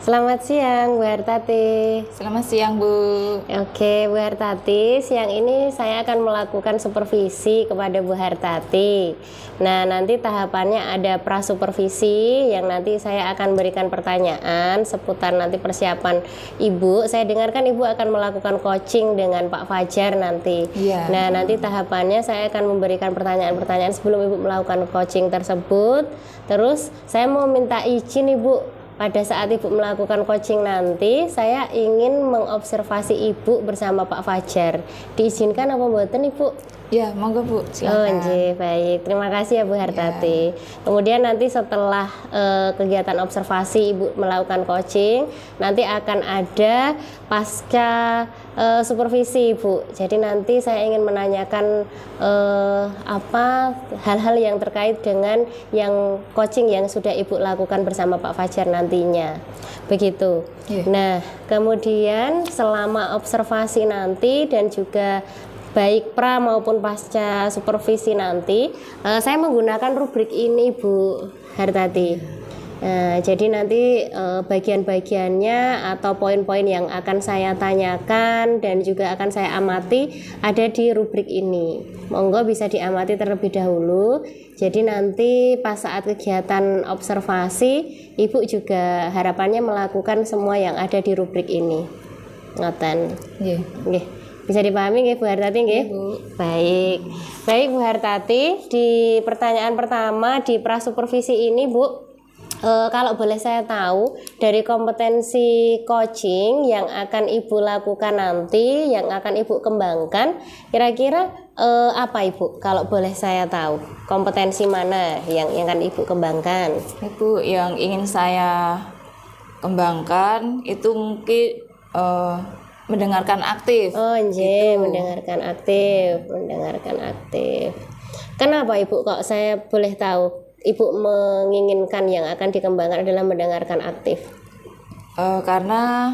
Selamat siang, Bu Hartati. Selamat siang, Bu. Oke, Bu Hartati, siang ini saya akan melakukan supervisi kepada Bu Hartati. Nah, nanti tahapannya ada prasupervisi yang nanti saya akan berikan pertanyaan seputar nanti persiapan Ibu. Saya dengarkan Ibu akan melakukan coaching dengan Pak Fajar nanti. Iya. Nah, nanti tahapannya saya akan memberikan pertanyaan-pertanyaan sebelum Ibu melakukan coaching tersebut. Terus saya mau minta izin Ibu. Pada saat Ibu melakukan coaching nanti, saya ingin mengobservasi Ibu bersama Pak Fajar. Diizinkan apa mboten Ibu? Ya, monggo Bu, Oh, silakan. nggih, baik. Terima kasih ya Bu Hartati. Kemudian nanti setelah kegiatan observasi Ibu melakukan coaching, nanti akan ada pasca supervisi Ibu. Jadi nanti saya ingin menanyakan apa hal-hal yang terkait dengan yang coaching yang sudah Ibu lakukan bersama Pak Fajar nantinya. Begitu. Iya. Nah, kemudian selama observasi nanti dan juga baik pra maupun pasca supervisi nanti, saya menggunakan rubrik ini Bu Hartati. Jadi nanti bagian-bagiannya atau poin-poin yang akan saya tanyakan dan juga akan saya amati ada di rubrik ini. Monggo bisa diamati terlebih dahulu. Jadi nanti pas saat kegiatan observasi, Ibu juga harapannya melakukan semua yang ada di rubrik ini. Ngoten. Nggih. Nggih. Bisa dipahami nggih Bu Hartati nggih? Bu. Baik. Baik Bu Hartati, di pertanyaan pertama di prasupervisi ini Bu, kalau boleh saya tahu dari kompetensi coaching yang akan Ibu lakukan nanti, yang akan Ibu kembangkan, kira-kira apa Ibu? Kalau boleh saya tahu, kompetensi mana yang akan Ibu kembangkan? Ibu, yang ingin saya kembangkan itu mungkin mendengarkan aktif. Oh, nggih, mendengarkan aktif. Kenapa Ibu kok saya boleh tahu Ibu menginginkan yang akan dikembangkan adalah mendengarkan aktif? Karena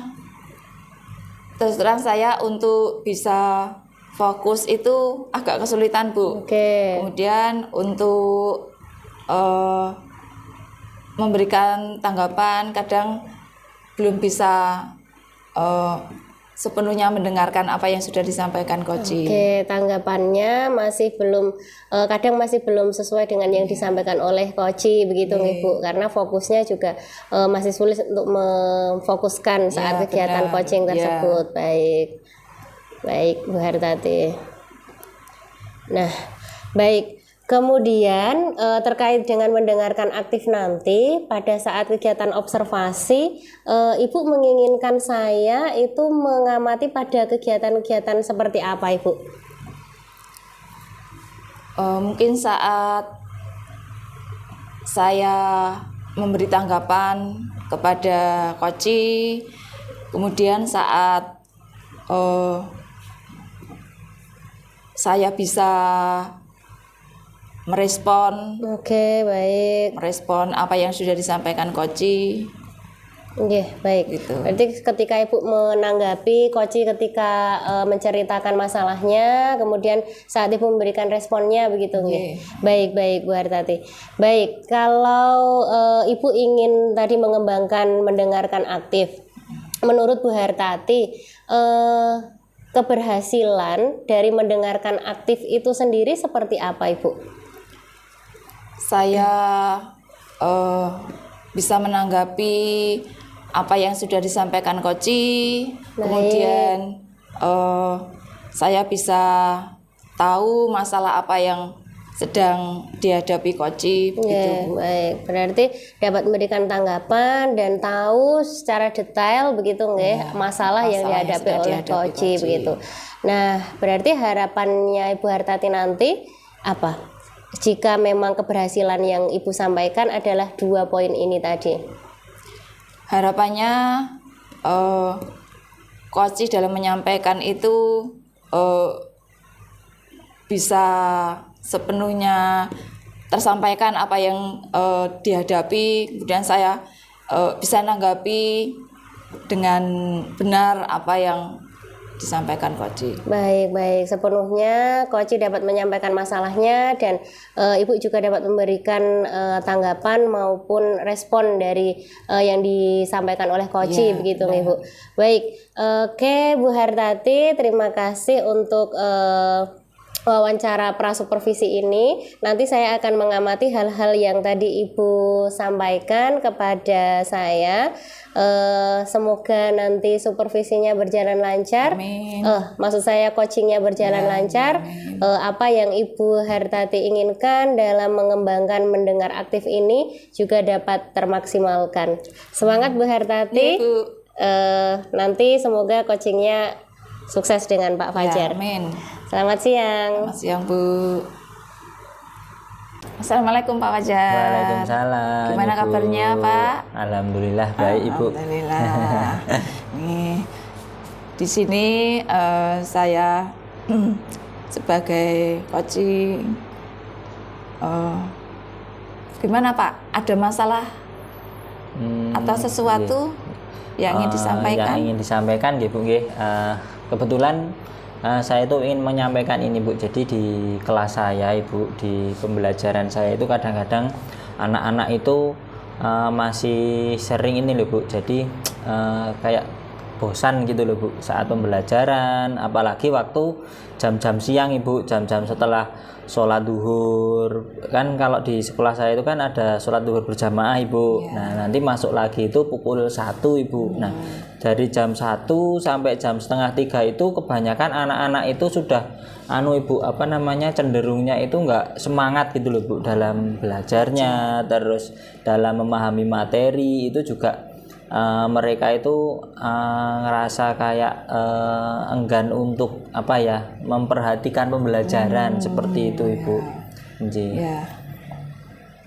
terus terang saya untuk bisa fokus itu agak kesulitan, Bu. Oke. Kemudian untuk memberikan tanggapan kadang belum bisa sepenuhnya mendengarkan apa yang sudah disampaikan coaching. Oke, tanggapannya masih belum kadang masih belum sesuai dengan yang disampaikan oleh coach begitu nih Bu, karena fokusnya juga masih sulit untuk memfokuskan saat kegiatan benar. coaching tersebut. Baik. Baik Bu Hartati. Nah, baik. Kemudian terkait dengan mendengarkan aktif nanti pada saat kegiatan observasi, Ibu menginginkan saya itu mengamati pada kegiatan-kegiatan seperti apa Ibu? Mungkin saat saya memberi tanggapan kepada coach, kemudian saat saya bisa merespon apa yang sudah disampaikan coach. Oke, baik. Gitu. Berarti ketika Ibu menanggapi coach ketika menceritakan masalahnya, kemudian saat Ibu memberikan responnya begitu nggih. Baik Bu Hartati. Baik, kalau Ibu ingin tadi mengembangkan mendengarkan aktif, menurut Bu Hartati keberhasilan dari mendengarkan aktif itu sendiri seperti apa Ibu? Saya bisa menanggapi apa yang sudah disampaikan coach, kemudian saya bisa tahu masalah apa yang sedang dihadapi coach. Begitu. Baik, berarti dapat memberikan tanggapan dan tahu secara detail begitu nggih masalah yang dihadapi oleh coach begitu. Nah, berarti harapannya Ibu Hartati nanti apa? Jika memang keberhasilan yang Ibu sampaikan adalah 2 poin ini tadi. Harapannya coach dalam menyampaikan itu bisa sepenuhnya tersampaikan apa yang dihadapi, kemudian saya bisa menanggapi dengan benar apa yang disampaikan Koci. Baik, sepenuhnya Koci dapat menyampaikan masalahnya dan Ibu juga dapat memberikan tanggapan maupun respon dari yang disampaikan oleh Koci, begitu nih Bu. Baik, oke Bu Hartati, terima kasih untuk wawancara prasupervisi ini. Nanti saya akan mengamati hal-hal yang tadi Ibu sampaikan kepada saya. Semoga nanti supervisinya berjalan lancar. Amin. Maksud saya coachingnya berjalan lancar. Apa yang Ibu Hartati inginkan dalam mengembangkan mendengar aktif ini juga dapat termaksimalkan. Semangat Bu Hartati. Bu. Nanti semoga coachingnya sukses dengan Pak Fajar. Amin. Selamat siang. Selamat siang Bu. Assalamualaikum Pak Fajar. Waalaikumsalam. Gimana Ibu? kabarnya Pak? Alhamdulillah baik Ibu. Alhamdulillah. Nih, di sini saya sebagai coaching. Gimana Pak? Ada masalah atau sesuatu yang ingin disampaikan? Yang ingin disampaikan nggih Bu nggih. Kebetulan saya itu ingin menyampaikan ini Bu. Jadi di kelas saya Ibu, di pembelajaran saya itu kadang-kadang anak-anak itu masih sering ini loh Bu. Jadi kayak bosan gitu loh Bu saat pembelajaran, apalagi waktu jam-jam siang Ibu, jam-jam setelah sholat duhur. Kan kalau di sekolah saya itu kan ada sholat duhur berjamaah Ibu. Nah nanti masuk lagi itu pukul 1 Ibu. Nah dari jam 1 sampai jam setengah 3 itu kebanyakan anak-anak itu sudah Ibu cenderungnya itu nggak semangat gitu loh Bu dalam belajarnya, terus dalam memahami materi itu juga mereka itu ngerasa kayak enggan untuk memperhatikan pembelajaran seperti itu Ibu. Ya.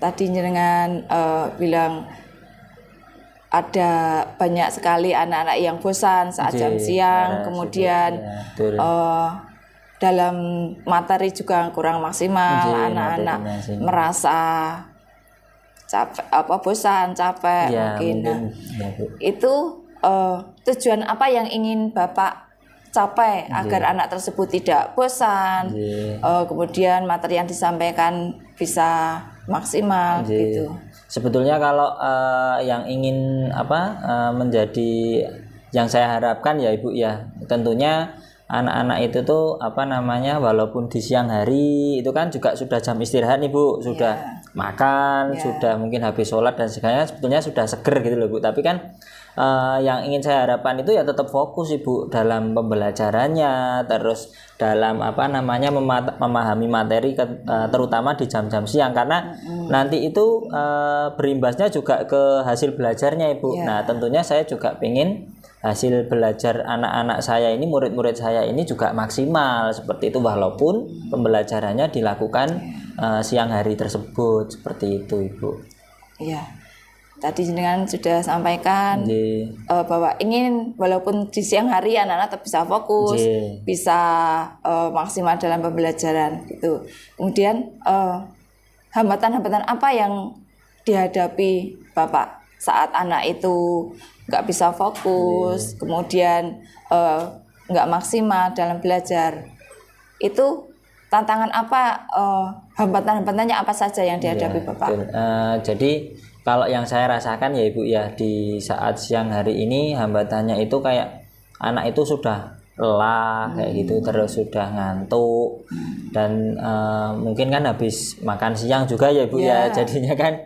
Tadi jenengan bilang ada banyak sekali anak-anak yang bosan saat jam siang, kemudian dalam materi juga kurang maksimal, anak-anak merasa capek, bosan, capek mungkin. Itu tujuan apa yang ingin Bapak capai agar anak tersebut tidak bosan, kemudian materi yang disampaikan bisa maksimal gitu. Sebetulnya kalau yang ingin menjadi yang saya harapkan ya Ibu ya, tentunya anak-anak itu tuh walaupun di siang hari itu kan juga sudah jam istirahat nih Bu, sudah makan, sudah mungkin habis sholat dan sebagainya, sebetulnya sudah seger gitu loh Bu. Tapi kan yang ingin saya harapkan itu ya tetap fokus Ibu dalam pembelajarannya, terus dalam memahami materi terutama di jam-jam siang, karena nanti itu berimbasnya juga ke hasil belajarnya Ibu. Nah tentunya saya juga pengen hasil belajar anak-anak saya ini, murid-murid saya ini juga maksimal seperti itu, walaupun pembelajarannya dilakukan siang hari tersebut, seperti itu Ibu. Iya. Tadi jenengan sudah sampaikan bahwa ingin walaupun di siang hari anak-anak tetap bisa fokus, bisa maksimal dalam pembelajaran gitu. Kemudian hambatan-hambatan apa yang dihadapi Bapak saat anak itu nggak bisa fokus, kemudian nggak maksimal dalam belajar? Itu tantangan apa, hambatan-hambatannya apa saja yang dihadapi Bapak? Jadi kalau yang saya rasakan ya Ibu ya, di saat siang hari ini hambatannya itu kayak anak itu sudah lelah kayak gitu, terus sudah ngantuk dan mungkin kan habis makan siang juga ya Ibu ya, jadinya kan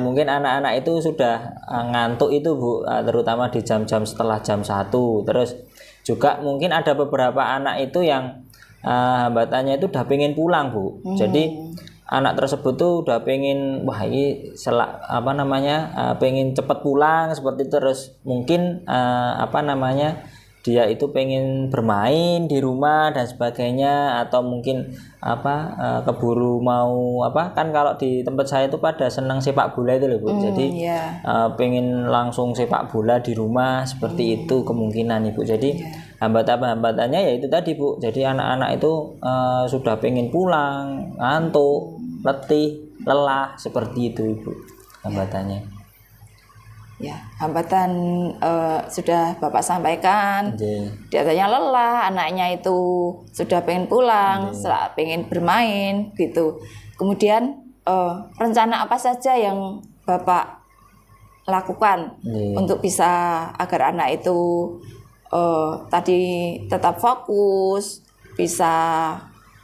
mungkin anak-anak itu sudah ngantuk itu Bu, terutama di jam-jam setelah jam 1. Terus juga mungkin ada beberapa anak itu yang hambatannya itu udah pengen pulang Bu. Jadi anak tersebut tuh udah pengen pengen cepat pulang seperti itu. Terus mungkin dia itu pengen bermain di rumah dan sebagainya, atau mungkin keburu mau kan kalau di tempat saya itu pada senang sepak bola itu loh Bu. Jadi pengen langsung sepak bola di rumah seperti itu kemungkinan Ibu. Jadi hambatannya ya itu tadi Bu. Jadi anak-anak itu sudah pengen pulang, ngantuk, letih, lelah seperti itu Ibu hambatannya. Ya, hambatan sudah Bapak sampaikan. Katanya lelah, anaknya itu sudah pengen pulang, pengen bermain gitu. Kemudian rencana apa saja yang Bapak lakukan untuk bisa agar anak itu tadi tetap fokus, bisa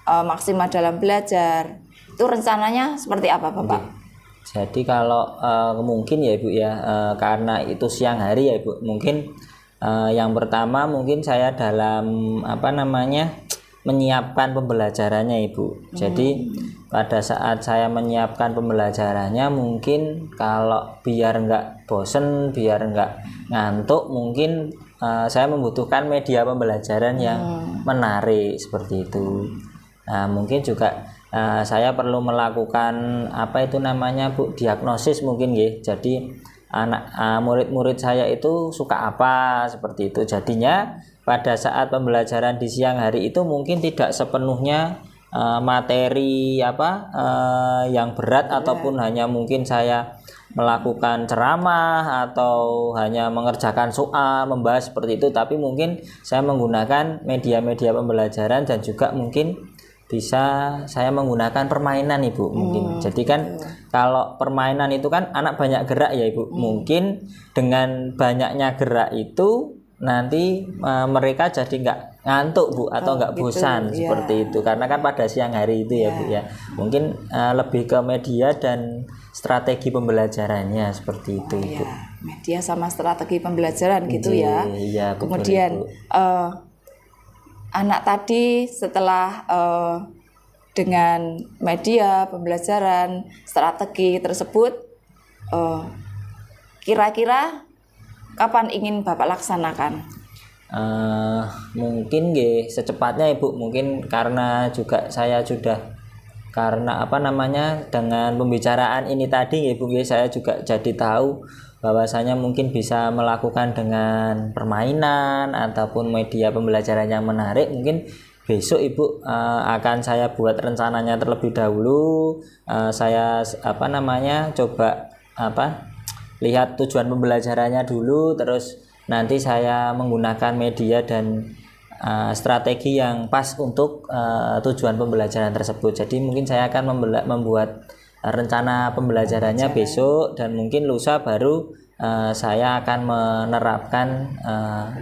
maksimal dalam belajar. Itu rencananya seperti apa, Bapak? Jadi kalau mungkin ya Ibu ya, karena itu siang hari ya Ibu, mungkin yang pertama mungkin saya dalam menyiapkan pembelajarannya Ibu. Jadi pada saat saya menyiapkan pembelajarannya, mungkin kalau biar nggak bosen, biar nggak ngantuk, mungkin saya membutuhkan media pembelajaran yang menarik seperti itu. Nah, mungkin juga saya perlu melakukan Bu, diagnosis mungkin ya. Jadi murid-murid saya itu suka apa seperti itu. Jadinya pada saat pembelajaran di siang hari itu mungkin tidak sepenuhnya materi yang berat ataupun hanya mungkin saya melakukan ceramah atau hanya mengerjakan soal, membahas seperti itu, tapi mungkin saya menggunakan media-media pembelajaran dan juga mungkin bisa saya menggunakan permainan Ibu mungkin. Jadi kan kalau permainan itu kan anak banyak gerak ya Ibu. Mungkin dengan banyaknya gerak itu nanti mereka jadi nggak ngantuk Bu atau nggak bosan seperti itu. Karena kan pada siang hari itu ya Bu ya. Mungkin lebih ke media dan strategi pembelajarannya seperti itu Ibu. Media sama strategi pembelajaran gitu ya. Iya, kemudian anak tadi setelah dengan media pembelajaran strategi tersebut, kira-kira kapan ingin Bapak laksanakan? Mungkin secepatnya Ibu, mungkin karena juga saya sudah dengan pembicaraan ini tadi Ibu, saya juga jadi tahu bahwasanya mungkin bisa melakukan dengan permainan ataupun media pembelajaran yang menarik. Mungkin besok Ibu akan saya buat rencananya terlebih dahulu. Saya coba lihat tujuan pembelajarannya dulu, terus nanti saya menggunakan media dan strategi yang pas untuk tujuan pembelajaran tersebut. Jadi mungkin saya akan membuat rencana pembelajarannya besok, dan mungkin lusa baru saya akan menerapkan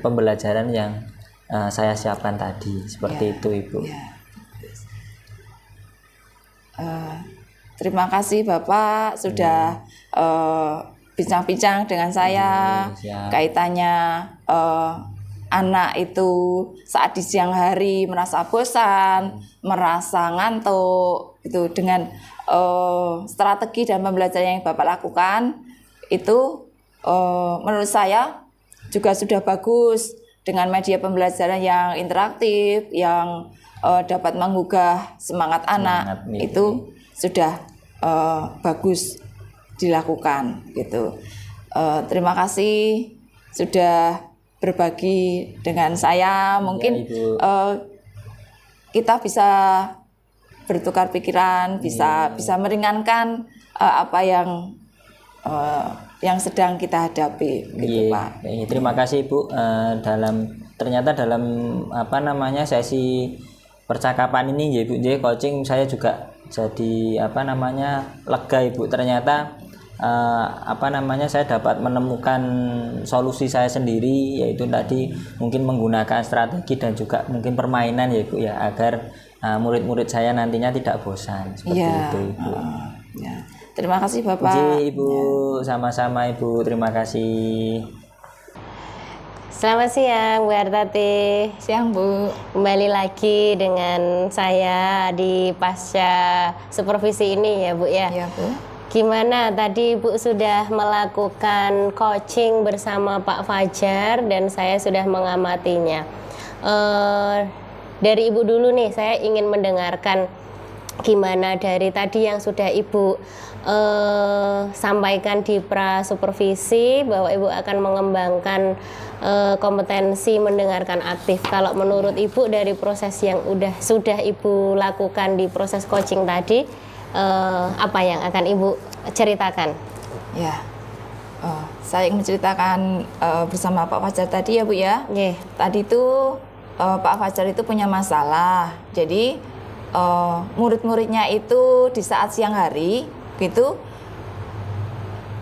pembelajaran yang saya siapkan tadi seperti itu Ibu. Terima kasih Bapak sudah bincang-bincang dengan saya kaitannya anak itu saat di siang hari merasa bosan, merasa ngantuk, itu dengan strategi dan pembelajaran yang Bapak lakukan itu menurut saya juga sudah bagus, dengan media pembelajaran yang interaktif yang dapat menggugah semangat anak itu sudah bagus dilakukan gitu. Terima kasih sudah berbagi dengan saya. Mungkin kita bisa bertukar pikiran, bisa meringankan apa yang sedang kita hadapi gitu Pak. Terima kasih Ibu. Ternyata dalam sesi percakapan ini ya Ibu, coaching saya juga jadi lega Ibu. Ternyata saya dapat menemukan solusi saya sendiri, yaitu tadi mungkin menggunakan strategi dan juga mungkin permainan ya Ibu ya, agar murid-murid saya nantinya tidak bosan seperti itu Ibu. Terima kasih Bapak. Ibu, sama-sama Ibu, terima kasih. Selamat siang Bu Hartati. Siang Bu. Kembali lagi dengan saya di pasca supervisi ini ya Bu ya. Iya Bu. Gimana tadi Ibu sudah melakukan coaching bersama Pak Fajar dan saya sudah mengamatinya. Dari Ibu dulu nih, saya ingin mendengarkan gimana dari tadi yang sudah Ibu sampaikan di pra supervisi, bahwa Ibu akan mengembangkan kompetensi mendengarkan aktif. Kalau menurut Ibu dari proses yang sudah Ibu lakukan di proses coaching tadi, apa yang akan Ibu ceritakan? Ya, Saya ingin menceritakan bersama Pak Fajar tadi ya Bu ya. Nggih. Tadi itu Pak Fajar itu punya masalah. Jadi murid-muridnya itu di saat siang hari gitu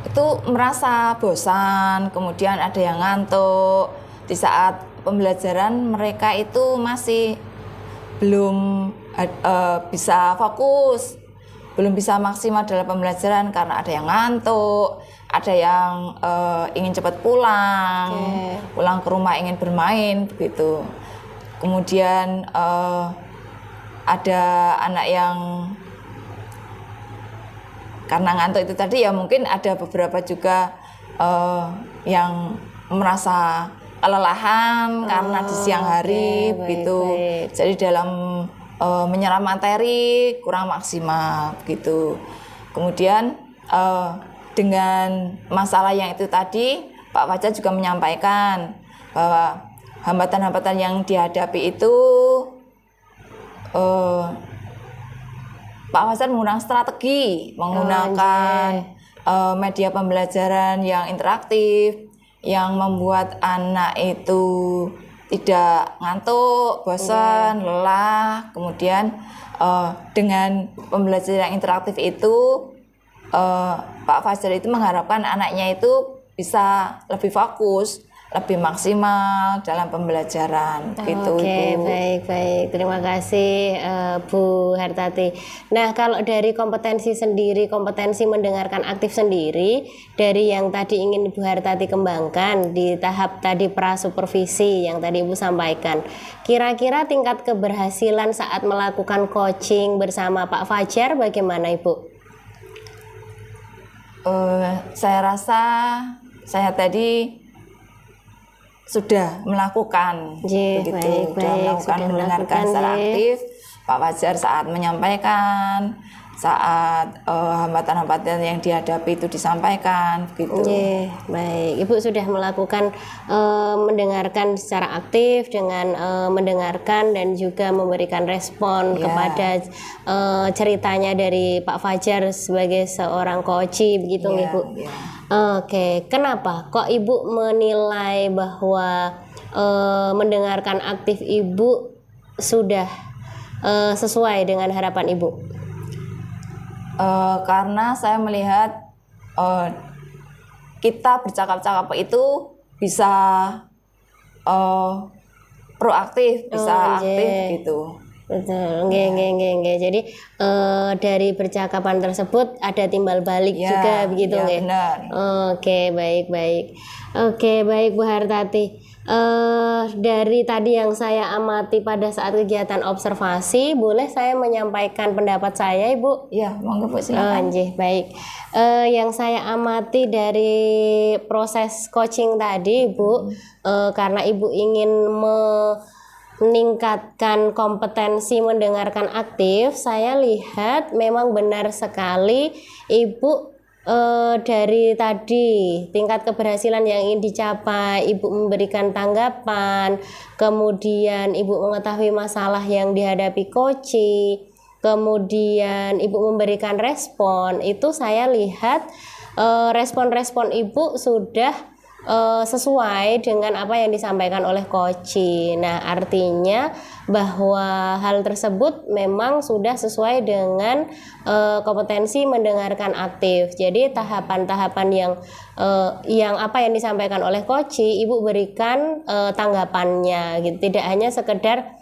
itu merasa bosan, kemudian ada yang ngantuk. Di saat pembelajaran mereka itu masih belum bisa fokus, belum bisa maksimal dalam pembelajaran karena ada yang ngantuk, ada yang ingin cepat pulang, pulang ke rumah ingin bermain begitu. Kemudian ada anak yang karena ngantuk itu tadi ya mungkin ada beberapa juga yang merasa kelelahan karena di siang hari begitu. Jadi dalam menyerap materi kurang maksimal gitu. Kemudian dengan masalah yang itu tadi Pak Fajar juga menyampaikan bahwa hambatan-hambatan yang dihadapi itu Pak Fajar menggunakan strategi, menggunakan media pembelajaran yang interaktif yang membuat anak itu tidak ngantuk, bosan, lelah. Kemudian dengan pembelajaran yang interaktif itu Pak Fajar itu mengharapkan anaknya itu bisa lebih fokus, lebih maksimal dalam pembelajaran gitu Ibu. Baik. Terima kasih Bu Hartati. Nah, kalau dari kompetensi sendiri, kompetensi mendengarkan aktif sendiri, dari yang tadi ingin Ibu Hartati kembangkan di tahap tadi prasupervisi yang tadi Ibu sampaikan, kira-kira tingkat keberhasilan saat melakukan coaching bersama Pak Fajar bagaimana Ibu? Saya rasa saya tadi sudah melakukan begitu, sudah melakukan mendengarkan secara aktif Pak Fajar saat menyampaikan, saat hambatan-hambatan yang dihadapi itu disampaikan begitu. Baik, Ibu sudah melakukan mendengarkan secara aktif dengan mendengarkan dan juga memberikan respon kepada ceritanya dari Pak Fajar sebagai seorang coach begitu Ibu. Oke, kenapa kok Ibu menilai bahwa mendengarkan aktif Ibu sudah sesuai dengan harapan Ibu? Karena saya melihat kita bercakap-cakap itu bisa proaktif, bisa aktif gitu. Betul, nggih. Jadi dari percakapan tersebut ada timbal balik juga begitu nggih? Benar. Oke, baik. Oke, baik Bu Hartati. Dari tadi yang saya amati pada saat kegiatan observasi, boleh saya menyampaikan pendapat saya, Ibu? Iya, monggo Bu, silakan. Baik. Yang saya amati dari proses coaching tadi, Ibu, karena Ibu ingin meningkatkan kompetensi mendengarkan aktif, saya lihat memang benar sekali Ibu dari tadi tingkat keberhasilan yang ingin dicapai, Ibu memberikan tanggapan, kemudian Ibu mengetahui masalah yang dihadapi coach, kemudian Ibu memberikan respon, itu saya lihat respon-respon Ibu sudah sesuai dengan apa yang disampaikan oleh coach. Nah, artinya bahwa hal tersebut memang sudah sesuai dengan kompetensi mendengarkan aktif. Jadi tahapan-tahapan yang apa yang disampaikan oleh coach, Ibu berikan tanggapannya gitu. Tidak hanya sekedar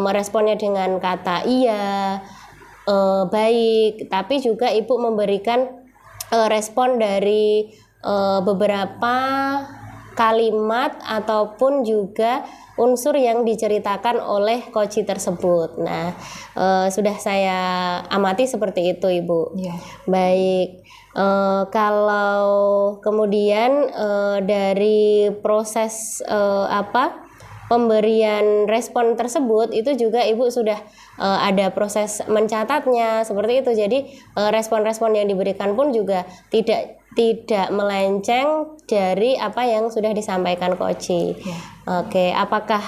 meresponnya dengan kata iya, baik, tapi juga Ibu memberikan respon dari beberapa kalimat ataupun juga unsur yang diceritakan oleh coach tersebut. Nah, sudah saya amati seperti itu, Ibu. Baik. Kalau kemudian dari proses pemberian respon tersebut itu juga Ibu sudah ada proses mencatatnya seperti itu. Jadi respon-respon yang diberikan pun juga tidak melenceng dari apa yang sudah disampaikan coach. Oke, apakah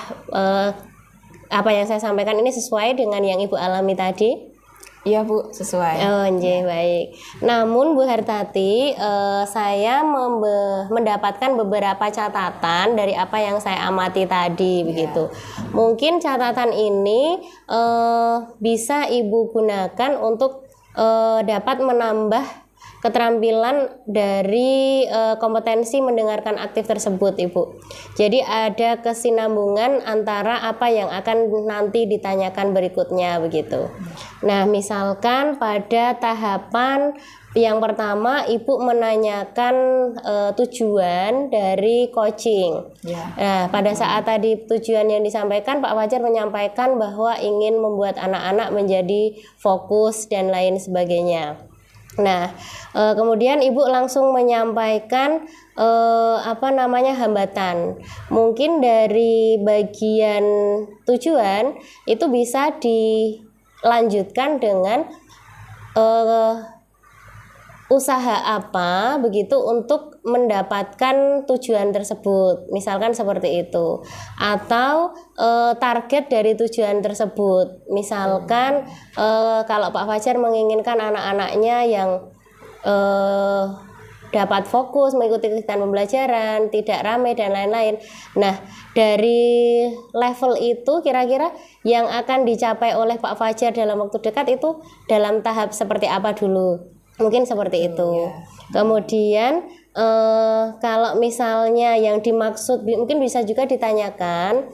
apa yang saya sampaikan ini sesuai dengan yang Ibu alami tadi? Iya Bu, sesuai. Oh, nggih, baik. Namun Bu Hartati, saya mendapatkan beberapa catatan dari apa yang saya amati tadi, begitu. Mungkin catatan ini bisa Ibu gunakan untuk dapat menambah keterampilan dari kompetensi mendengarkan aktif tersebut, Ibu. Jadi ada kesinambungan antara apa yang akan nanti ditanyakan berikutnya, begitu. Nah, misalkan pada tahapan yang pertama Ibu menanyakan tujuan dari coaching. Nah, pada saat tadi tujuan yang disampaikan, Pak Fajar menyampaikan bahwa ingin membuat anak-anak menjadi fokus dan lain sebagainya. Nah, kemudian Ibu langsung menyampaikan hambatan. Mungkin dari bagian tujuan itu bisa dilanjutkan dengan usaha apa begitu untuk mendapatkan tujuan tersebut, misalkan seperti itu, atau target dari tujuan tersebut, misalkan kalau Pak Fajar menginginkan anak-anaknya yang dapat fokus mengikuti kegiatan pembelajaran, tidak ramai dan lain-lain. Nah, dari level itu kira-kira yang akan dicapai oleh Pak Fajar dalam waktu dekat itu dalam tahap seperti apa dulu? Mungkin seperti itu. Kemudian kalau misalnya yang dimaksud mungkin bisa juga ditanyakan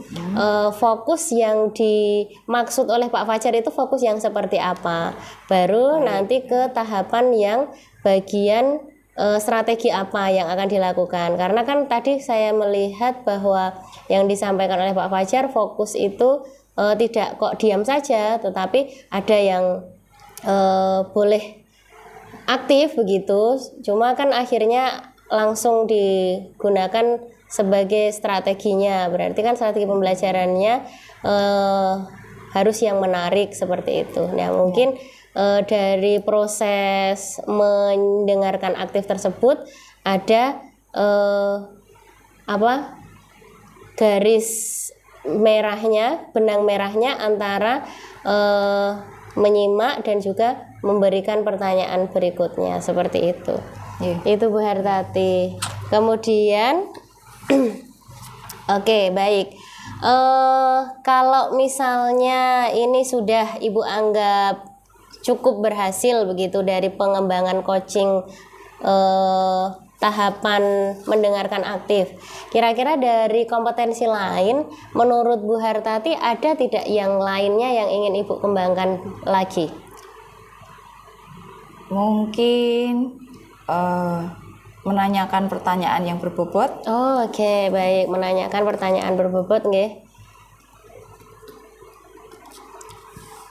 fokus yang dimaksud oleh Pak Fajar itu fokus yang seperti apa. Baru nanti ke tahapan yang bagian strategi apa yang akan dilakukan. Karena kan tadi saya melihat bahwa yang disampaikan oleh Pak Fajar fokus itu tidak kok diam saja, tetapi ada yang boleh aktif begitu, cuma kan akhirnya langsung digunakan sebagai strateginya, berarti kan strategi pembelajarannya harus yang menarik seperti itu. Nah, mungkin dari proses mendengarkan aktif tersebut ada garis merahnya, benang merahnya antara menyimak dan juga memberikan pertanyaan berikutnya, seperti itu. Itu Bu Hartati. Kemudian oke, baik. Kalau misalnya ini sudah Ibu anggap cukup berhasil begitu dari pengembangan coaching tahapan mendengarkan aktif. Kira-kira dari kompetensi lain, menurut Bu Hartati ada tidak yang lainnya yang ingin Ibu kembangkan lagi? Mungkin menanyakan pertanyaan yang berbobot. Oh, oke, baik, menanyakan pertanyaan berbobot, nggih.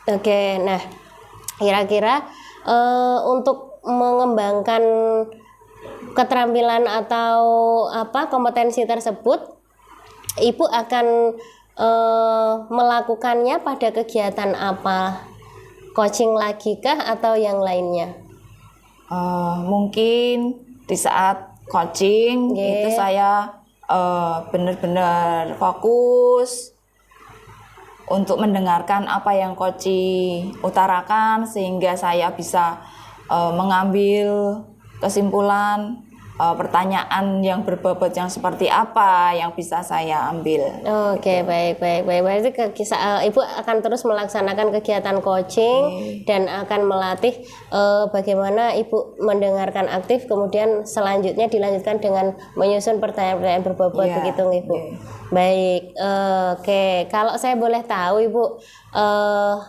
Oke, nah, kira-kira untuk mengembangkan keterampilan atau kompetensi tersebut, Ibu akan melakukannya pada kegiatan apa? Coaching lagi kah atau yang lainnya? Mungkin di saat coaching itu saya benar-benar fokus untuk mendengarkan apa yang coaching utarakan, sehingga saya bisa mengambil kesimpulan pertanyaan yang berbobot yang seperti apa yang bisa saya ambil. Oke, baik. Berarti Ibu akan terus melaksanakan kegiatan coaching dan akan melatih bagaimana Ibu mendengarkan aktif, kemudian selanjutnya dilanjutkan dengan menyusun pertanyaan-pertanyaan berbobot, begitu Ibu. Baik, oke. Kalau saya boleh tahu Ibu,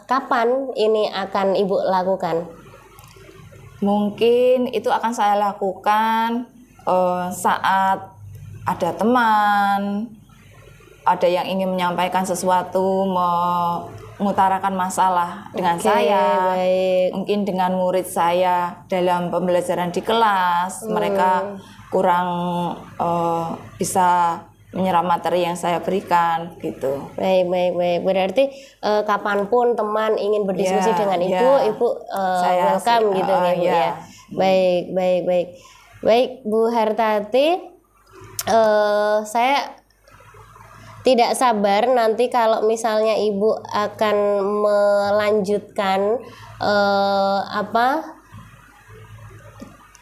kapan ini akan Ibu lakukan? Mungkin itu akan saya lakukan saat ada teman, ada yang ingin menyampaikan sesuatu, mengutarakan masalah dengan saya. Baik. Mungkin dengan murid saya dalam pembelajaran di kelas, mereka kurang bisa menyerap materi yang saya berikan, gitu. Baik. Berarti kapanpun teman ingin berdiskusi dengan Ibu saya welcome gitu ya, Bu ya. Baik. Baik, Bu Hartati, saya tidak sabar nanti kalau misalnya Ibu akan melanjutkan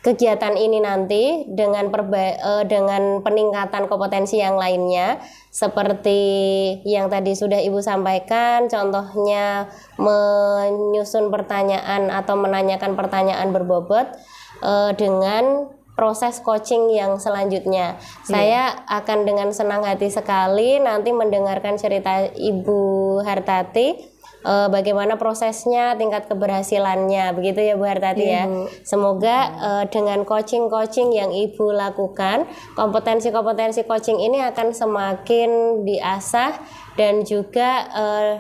kegiatan ini nanti dengan dengan peningkatan kompetensi yang lainnya seperti yang tadi sudah Ibu sampaikan, contohnya menyusun pertanyaan atau menanyakan pertanyaan berbobot dengan proses coaching yang selanjutnya. Saya akan dengan senang hati sekali nanti mendengarkan cerita Ibu Hartati, bagaimana prosesnya, tingkat keberhasilannya, begitu ya Bu Hartati ya. Semoga dengan coaching-coaching yang Ibu lakukan, kompetensi-kompetensi coaching ini akan semakin diasah dan juga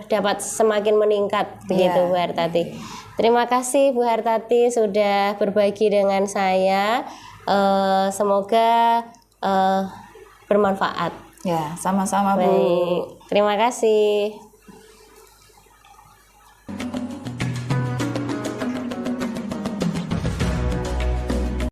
dapat semakin meningkat, begitu Bu Hartati. Terima kasih Bu Hartati sudah berbagi dengan saya. Semoga bermanfaat. Ya, sama-sama Bu. Baik, terima kasih.